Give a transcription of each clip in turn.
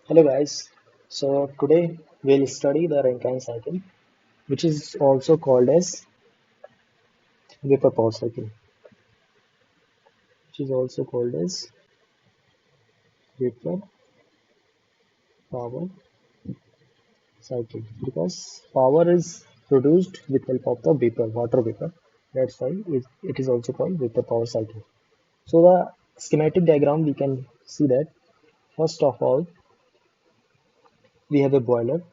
Hello guys, so today we'll study the Rankine cycle, which is also called as vapor power cycle, which is also called as vapor power cycle because power is produced with help of the vapor, water vapor. That's why it is also called vapor power cycle. So the schematic diagram we can see that first of all we have a boiler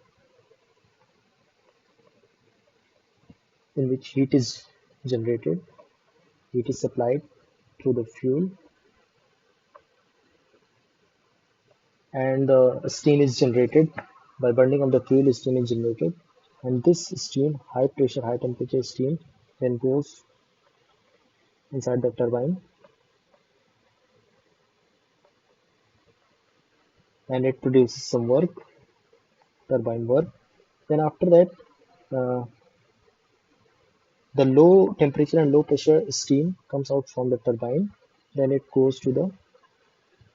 in which heat is generated, heat is supplied through the fuel and steam is generated by burning of the fuel. Steam is generated, and this steam, high pressure high temperature steam, then goes inside the turbine and it produces some work, turbine work. Then after that, uh, the low temperature and low pressure steam comes out from the turbine, then it goes to the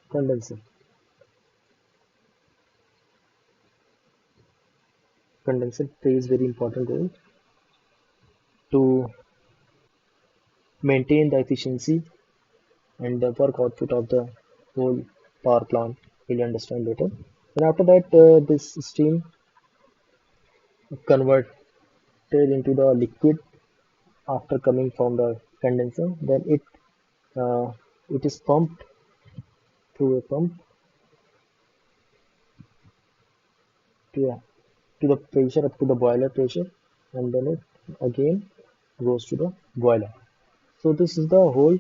condenser. Condenser plays very important role to maintain the efficiency and the work output of the whole power plant. We'll understand later. Then after that, this steam converted into the liquid after coming from the condenser. Then uh, it is pumped through a pump to, to the pressure up to the boiler pressure, and then it again goes to the boiler. So this is the whole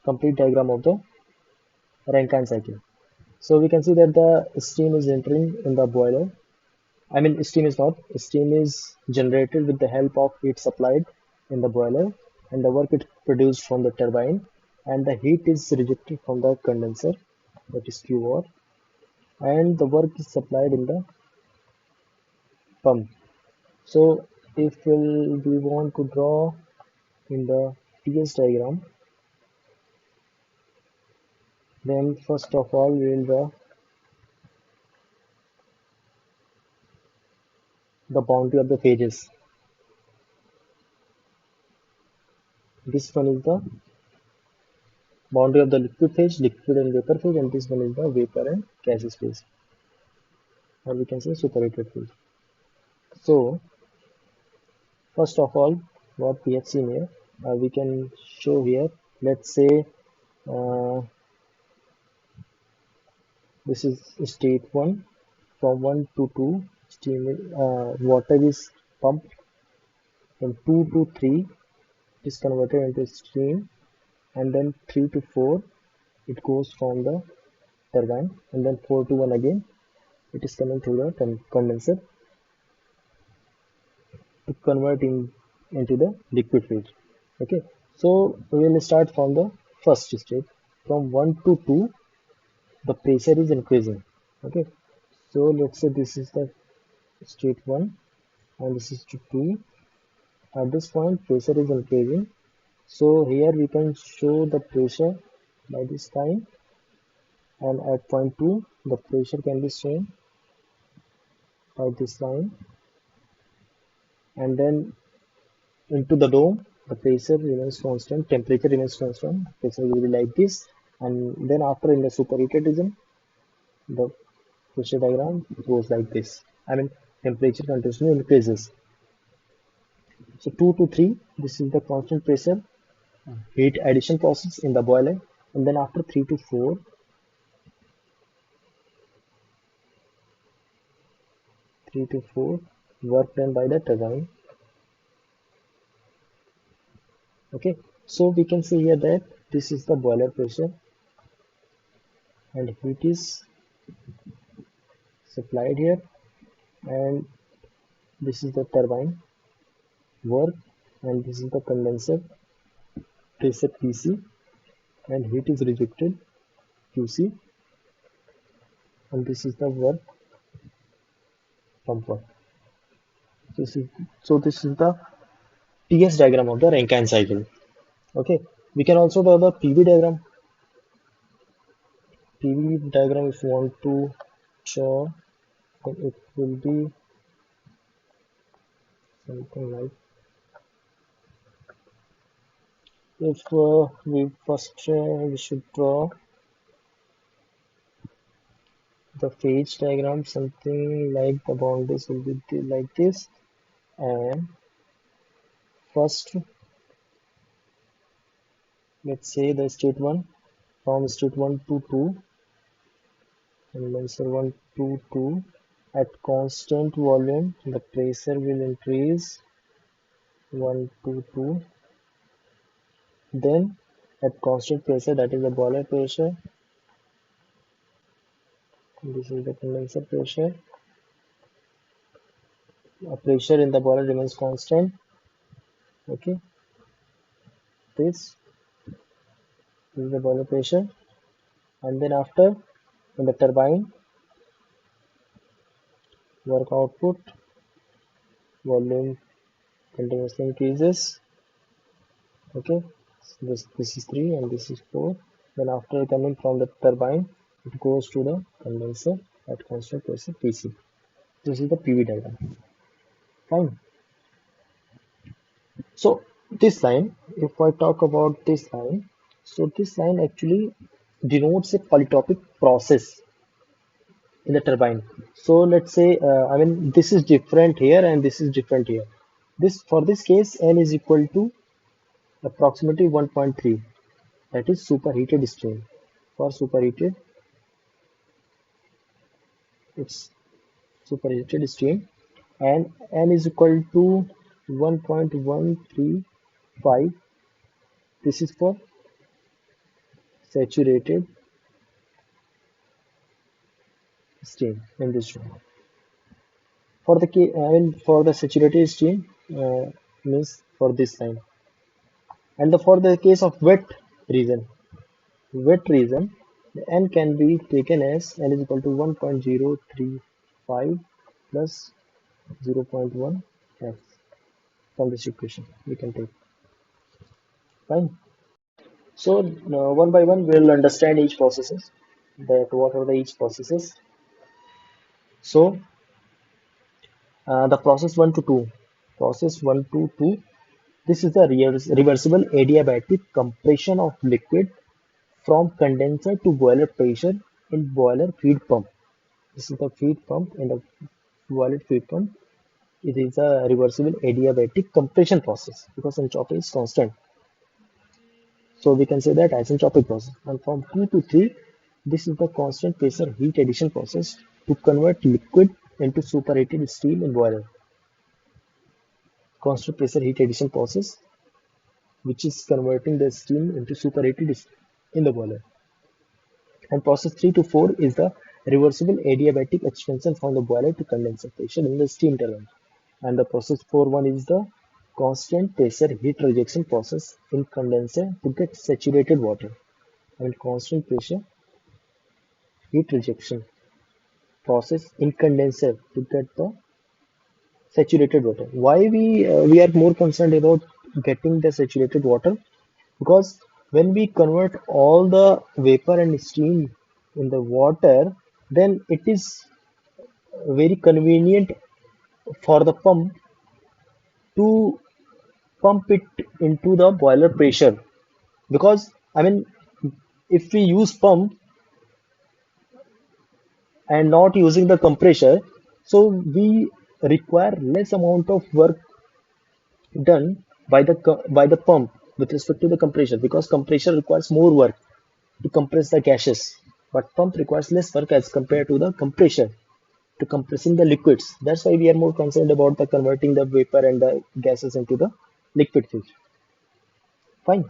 complete diagram of the Rankine cycle. So we can see that the steam is entering in the boiler. I mean, steam is not. Steam is generated with the help of heat supplied in the boiler, and the work is produced from the turbine, and the heat is rejected from the condenser, that is QR, and the work is supplied in the pump. So, if we want to draw in the TS diagram, then first of all we will draw the boundary of the phases. This one is the boundary of the liquid phase, liquid and vapor phase, and this one is the vapor and gaseous phase, or we can say superheated phase. So, first of all, what we have seen here, we can show here. Let's say uh, this is state 1. From 1 to 2, steam water is pumped. From 2 to 3, it is converted into steam, and then 3 to 4, it goes from the turbine, and then 4 to 1 again, it is coming through the condenser to convert into the liquid phase. Okay, so we will start from the first state. From 1 to 2, the pressure is increasing. Okay, so let's say this is the state 1 and this is to 2. At this point pressure is increasing, so here we can show the pressure by this line, and at point 2 the pressure can be shown by this line, and then into the dome the pressure remains constant, temperature remains constant, pressure will be like this. And then after in the superheated region, the pressure diagram goes like this. I mean, temperature continuously increases. So 2 to 3, this is the constant pressure heat addition process in the boiler, and then after 3 to 4, 3 to 4, work done by the turbine. Okay, so we can see here that this is the boiler pressure and heat is supplied here, and this is the turbine work, and this is the condenser pressure PC, and heat is rejected QC, and this is the work pump work. So this is the TS diagram of the Rankine cycle. Okay, we can also draw the PV diagram. PV diagram if you want to structure, then it will be something like, if we should draw the phase diagram, something like the boundaries will be like this, and first let's say the state 1, from state 1 to 2, and answer 1 to 2, at constant volume the pressure will increase 1 to 2, then at constant pressure, that is the boiler pressure, this is the condenser pressure, pressure in the boiler remains constant. Okay, this is the boiler pressure, and then after, in the turbine, work output volume continuously increases. Okay, so this is 3 and this is 4. Then after coming from the turbine, it goes to the condenser at constant pressure PC. This is the PV diagram. Fine. So this line, if I talk about this line, so this line actually denotes a polytropic process in the turbine. So let's say, I mean, this is different here and this is different here. This, for this case, N is equal to approximately 1.3. That is superheated stream. For superheated, it's superheated stream, and N is equal to 1.135. This is for saturated stream in this room. For the for the saturated stream, means for this line, and for the case of region, wet region, the n can be taken as n is equal to 1.035 plus 0.1 f. From this equation we can take. Fine. So one by one we'll understand each processes, that what are the each processes. So the process 1 to 2, this is the reversible adiabatic compression of liquid from condenser to boiler pressure in boiler feed pump. This is the feed pump in the boiler feed pump. It is a reversible adiabatic compression process because entropy is constant. So we can say that isentropic process. And from 2 to 3, this is the constant pressure heat addition process to convert liquid into superheated steam in boiler. Constant pressure heat addition process, which is converting the steam into superheated steam in the boiler. And process 3 to 4 is the reversible adiabatic expansion from the boiler to condenser pressure in the steam turbine. And the process 4.1 is the constant pressure heat rejection process in condenser to get saturated water. And constant pressure heat rejection process in condenser to get the saturated water. Why we are more concerned about getting the saturated water? Because when we convert all the vapor and steam in the water, then it is very convenient for the pump to pump it into the boiler pressure. Because I mean, if we use pump and not using the compressor, so we require less amount of work done by the pump with respect to the compressor, because compressor requires more work to compress the gases, but pump requires less work as compared to the compressor to compressing the liquids. That's why we are more concerned about the converting the vapor and the gases into the liquid phase. Fine.